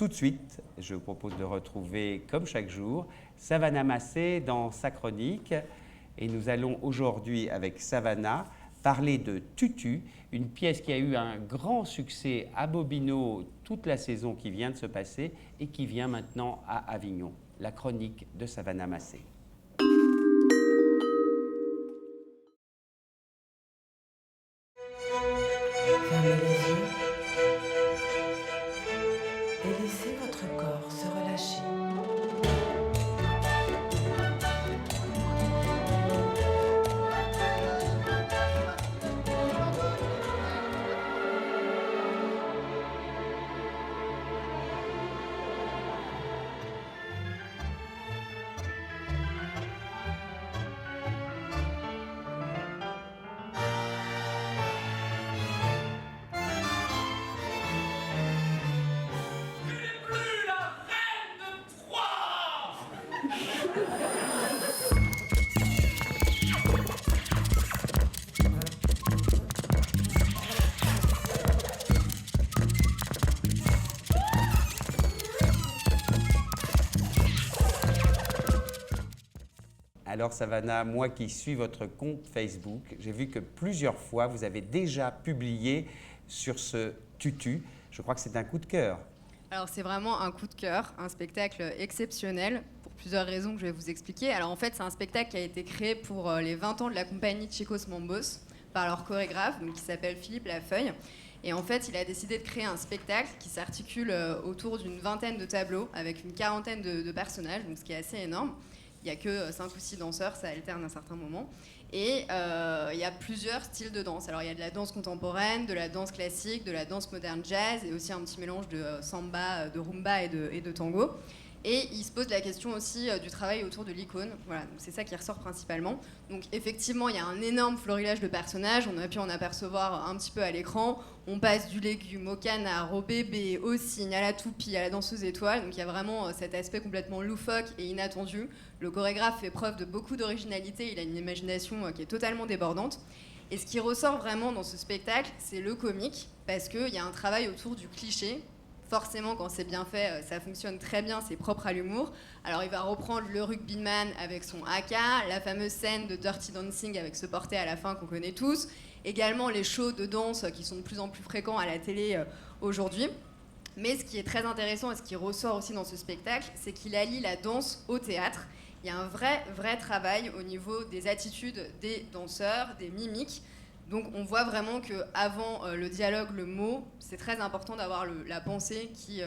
tout de suite, je vous propose de retrouver, comme chaque jour, Savannah Massé dans sa chronique. Et nous allons aujourd'hui, avec Savannah, parler de Tutu, une pièce qui a eu un grand succès à Bobino toute la saison qui vient de se passer et qui vient maintenant à Avignon. La chronique de Savannah Massé. Fermez les yeux et laissez votre corps se relâcher. Alors Savannah, moi qui suis votre compte Facebook, j'ai vu que plusieurs fois vous avez déjà publié sur ce Tutu. Je crois que c'est un coup de cœur. Alors c'est vraiment un coup de cœur, un spectacle exceptionnel pour plusieurs raisons que je vais vous expliquer. Alors en fait c'est un spectacle qui a été créé pour les 20 ans de la compagnie Chicos Mambos par leur chorégraphe donc, qui s'appelle Philippe Lafeuille. Et en fait il a décidé de créer un spectacle qui s'articule autour d'une vingtaine de tableaux avec une quarantaine de personnages, donc ce qui est assez énorme. Il n'y a que 5 ou 6 danseurs, ça alterne à certains moments. Et il y a plusieurs styles de danse. Alors il y a de la danse contemporaine, de la danse classique, de la danse moderne jazz et aussi un petit mélange de samba, de rumba et de tango. Et il se pose la question aussi du travail autour de l'icône. Voilà, donc c'est ça qui ressort principalement. Donc effectivement, il y a un énorme florilège de personnages. On a pu en apercevoir un petit peu à l'écran. On passe du légume au canard, au bébé, au cygne, à la toupie, à la danseuse étoile. Donc il y a vraiment cet aspect complètement loufoque et inattendu. Le chorégraphe fait preuve de beaucoup d'originalité. Il a une imagination qui est totalement débordante. Et ce qui ressort vraiment dans ce spectacle, c'est le comique, parce qu'il y a un travail autour du cliché. Forcément, quand c'est bien fait, ça fonctionne très bien, c'est propre à l'humour. Alors, il va reprendre le rugbyman avec son haka, la fameuse scène de Dirty Dancing avec ce porté à la fin qu'on connaît tous, également les shows de danse qui sont de plus en plus fréquents à la télé aujourd'hui. Mais ce qui est très intéressant et ce qui ressort aussi dans ce spectacle, c'est qu'il allie la danse au théâtre. Il y a un vrai travail au niveau des attitudes des danseurs, des mimiques. Donc on voit vraiment qu'avant le dialogue, le mot, c'est très important d'avoir la pensée qui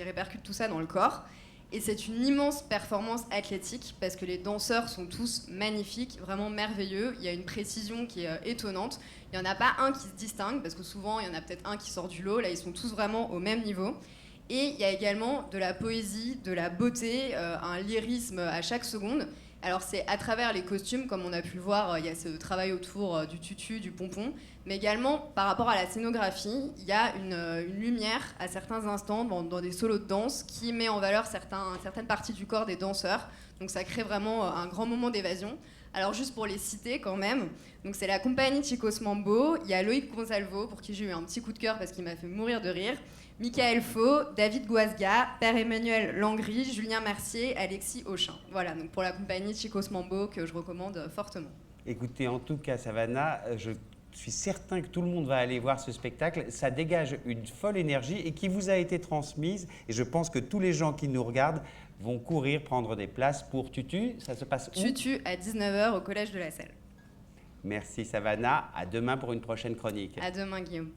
répercute tout ça dans le corps. Et c'est une immense performance athlétique parce que les danseurs sont tous magnifiques, vraiment merveilleux. Il y a une précision qui est étonnante. Il n'y en a pas un qui se distingue parce que souvent il y en a peut-être un qui sort du lot. Là ils sont tous vraiment au même niveau. Et il y a également de la poésie, de la beauté, un lyrisme à chaque seconde. Alors c'est à travers les costumes, comme on a pu le voir, il y a ce travail autour du tutu, du pompon, mais également par rapport à la scénographie, il y a une lumière à certains instants dans des solos de danse qui met en valeur certaines parties du corps des danseurs. Donc ça crée vraiment un grand moment d'évasion. Alors juste pour les citer quand même, donc c'est la compagnie Chicos Mambo, il y a Loïc Gonsalvo pour qui j'ai eu un petit coup de cœur parce qu'il m'a fait mourir de rire, Michael Faux, David Guasga, Père Emmanuel Langry, Julien Mercier, Alexis Auchin. Voilà, donc pour la compagnie Chicos Mambo que je recommande fortement. Écoutez, en tout cas, Savannah, je suis certain que tout le monde va aller voir ce spectacle. Ça dégage une folle énergie et qui vous a été transmise. Et je pense que tous les gens qui nous regardent vont courir prendre des places pour Tutu. Ça se passe où ? Tutu à 19h au Collège de la Selle. Merci Savannah. À demain pour une prochaine chronique. À demain Guillaume.